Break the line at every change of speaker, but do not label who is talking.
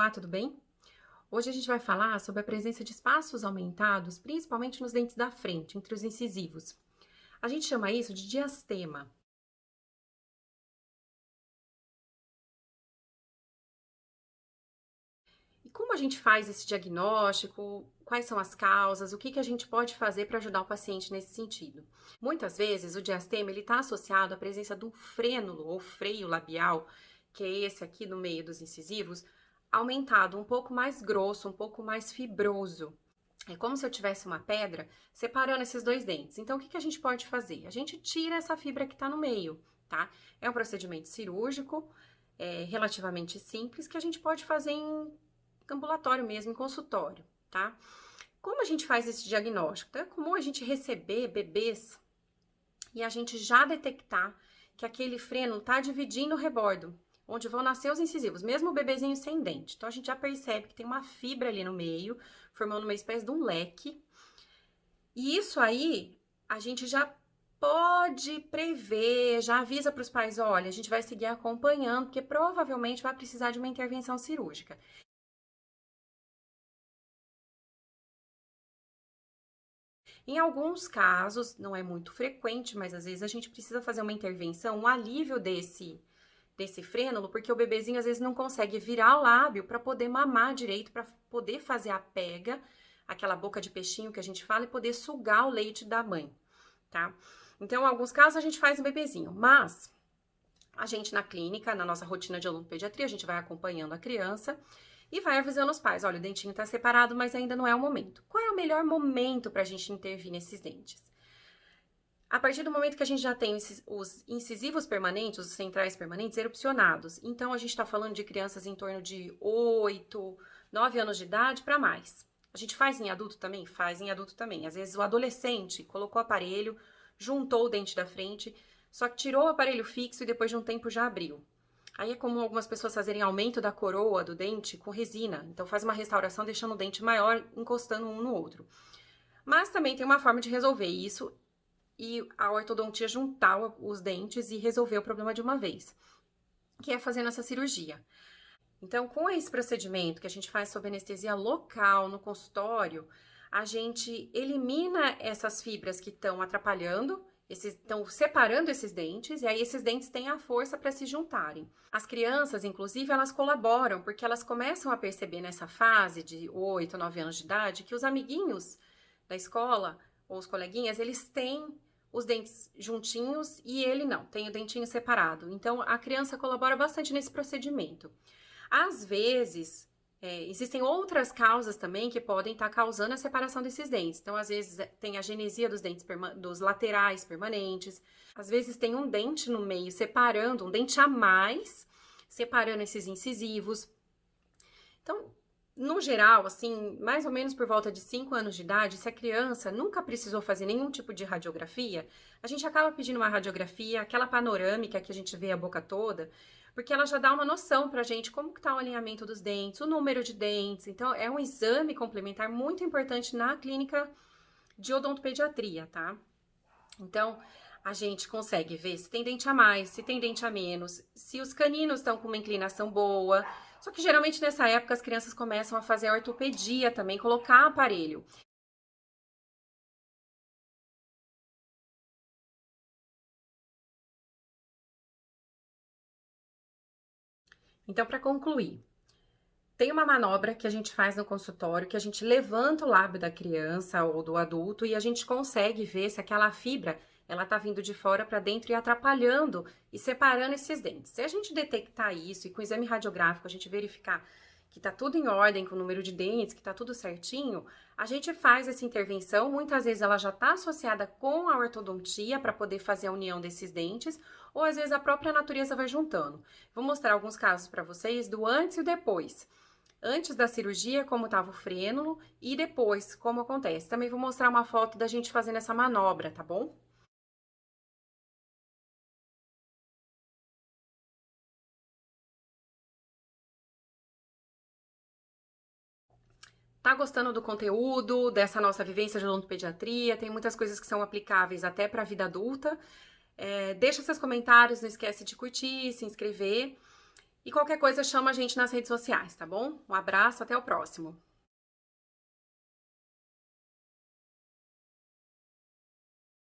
Olá, tudo bem? Hoje a gente vai falar sobre a presença de espaços aumentados, principalmente nos dentes da frente, entre os incisivos. A gente chama isso de diastema. E como a gente faz esse diagnóstico? Quais são as causas? O que a gente pode fazer para ajudar o paciente nesse sentido? Muitas vezes o diastema está associado à presença de um frênulo ou freio labial, que é esse aqui no meio dos incisivos, aumentado, um pouco mais grosso, um pouco mais fibroso. É como se eu tivesse uma pedra separando esses dois dentes. Então, o que a gente pode fazer? A gente tira essa fibra que está no meio, tá? É um procedimento cirúrgico, relativamente simples, que a gente pode fazer em ambulatório mesmo, em consultório, tá? Como a gente faz esse diagnóstico? Então, é comum a gente receber bebês e a gente já detectar que aquele freno está dividindo o rebordo, onde vão nascer os incisivos, mesmo o bebezinho sem dente. Então, a gente já percebe que tem uma fibra ali no meio, formando uma espécie de um leque. E isso aí, a gente já pode prever, já avisa para os pais, olha, a gente vai seguir acompanhando, porque provavelmente vai precisar de uma intervenção cirúrgica. Em alguns casos, não é muito frequente, mas às vezes a gente precisa fazer uma intervenção, um alívio desse frênulo, porque o bebezinho às vezes não consegue virar o lábio para poder mamar direito, para poder fazer a pega, aquela boca de peixinho que a gente fala, e poder sugar o leite da mãe, tá? Então, em alguns casos a gente faz um bebezinho, mas a gente na clínica, na nossa rotina de odontopediatria, a gente vai acompanhando a criança e vai avisando os pais, olha, o dentinho tá separado, mas ainda não é o momento. Qual é o melhor momento pra gente intervir nesses dentes? A partir do momento que a gente já tem os incisivos permanentes, os centrais permanentes, erupcionados. Então, a gente está falando de crianças em torno de 8, 9 anos de idade para mais. A gente faz em adulto também? Faz em adulto também. Às vezes, o adolescente colocou o aparelho, juntou o dente da frente, só que tirou o aparelho fixo e depois de um tempo já abriu. Aí é comum algumas pessoas fazerem aumento da coroa do dente com resina. Então, faz uma restauração deixando o dente maior, encostando um no outro. Mas também tem uma forma de resolver isso e a ortodontia juntar os dentes e resolver o problema de uma vez, que é fazendo essa cirurgia. Então, com esse procedimento que a gente faz sob anestesia local no consultório, a gente elimina essas fibras que estão atrapalhando, estão separando esses dentes, e aí esses dentes têm a força para se juntarem. As crianças, inclusive, elas colaboram, porque elas começam a perceber nessa fase de 8, 9 anos de idade, que os amiguinhos da escola, ou os coleguinhas, eles têm os dentes juntinhos e ele não, tem o dentinho separado. Então, a criança colabora bastante nesse procedimento. Às vezes, existem outras causas também que podem estar causando a separação desses dentes. Então, às vezes, tem a genesia dos dentes dos laterais permanentes. Às vezes, tem um dente no meio separando, um dente a mais, separando esses incisivos. Então, no geral, assim, mais ou menos por volta de 5 anos de idade, se a criança nunca precisou fazer nenhum tipo de radiografia, a gente acaba pedindo uma radiografia, aquela panorâmica que a gente vê a boca toda, porque ela já dá uma noção pra gente como que tá o alinhamento dos dentes, o número de dentes. Então, é um exame complementar muito importante na clínica de odontopediatria, tá? Então, a gente consegue ver se tem dente a mais, se tem dente a menos, se os caninos estão com uma inclinação boa. Só que geralmente nessa época as crianças começam a fazer a ortopedia também, colocar aparelho. Então, para concluir, tem uma manobra que a gente faz no consultório, que a gente levanta o lábio da criança ou do adulto e a gente consegue ver se aquela fibra ela tá vindo de fora para dentro e atrapalhando e separando esses dentes. Se a gente detectar isso e com o exame radiográfico a gente verificar que tá tudo em ordem com o número de dentes, que tá tudo certinho, a gente faz essa intervenção. Muitas vezes ela já tá associada com a ortodontia para poder fazer a união desses dentes, ou às vezes a própria natureza vai juntando. Vou mostrar alguns casos para vocês do antes e o depois. Antes da cirurgia, como estava o frênulo, e depois, como acontece. Também vou mostrar uma foto da gente fazendo essa manobra, tá bom? Tá gostando do conteúdo, dessa nossa vivência de odontopediatria? Tem muitas coisas que são aplicáveis até para a vida adulta. Deixa seus comentários, não esquece de curtir, se inscrever. E qualquer coisa chama a gente nas redes sociais, tá bom? Um abraço, até o próximo.